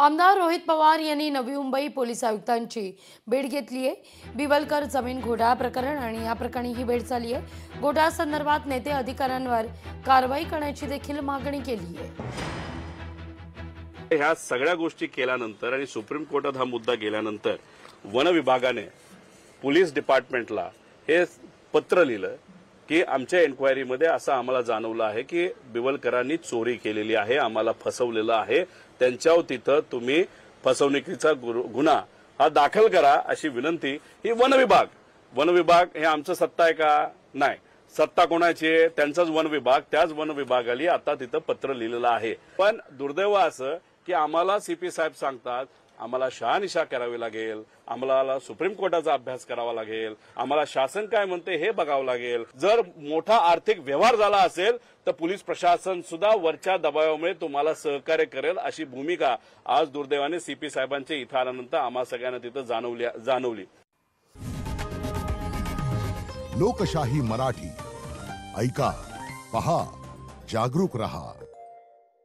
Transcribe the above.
आमदार रोहित पवार यांनी नवी मुंबई पोलीस आयुक्तांची भेट घेतली आहे। बिवलकर जमीन घोटाळा प्रकरण आणि या प्रकरणी ही भेट झाली आहे। घोटाळ्यासंदर्भात नेते अधिकाऱ्यांवर कारवाई करण्याची देखील मागणी केली आहे। ह्या सगळ्या गोष्टी केल्यानंतर आणि सुप्रीम कोर्टात हा मुद्दा गेल्यानंतर वन विभागाने पोलीस डिपार्टमेंटला हे पत्र लिहिलं की आमच्या एन्क्वायरीमध्ये असं आम्हाला जाणवलं आहे की बिवलकरांनी चोरी केलेली आहे, आम्हाला फसवलेलं आहे, त्यांच्यावर तिथं तुम्ही फसवणुकीचा गुन्हा हा दाखल करा अशी विनंती ही वन विभाग हे आमचं सत्ता आहे का? नाही, सत्ता कोणाची आहे? त्यांचाच वन विभाग, त्याच वन विभागाली आता तिथं पत्र लिहिलेलं आहे। पण दुर्दैव असं की आम्हाला सीपी साहेब सांगतात आम्हाला शहानिशा करावी लागेल, आम्हाला सुप्रीम कोर्टाचा अभ्यास करावा लागेल, आम्हाला शासन काय म्हणते हे बघावं लागेल। जर मोठा आर्थिक व्यवहार झाला असेल तर पोलीस प्रशासन सुद्धा वरच्या दबावामुळे तुम्हाला सहकार्य करेल अशी भूमिका आज दुर्दैवाने सीपी साहेबांच्या इथं आल्यानंतर आम्हा सगळ्यांना तिथं जाणवली। लोकशाही मराठी ऐका, पहा, जागरूक रहा।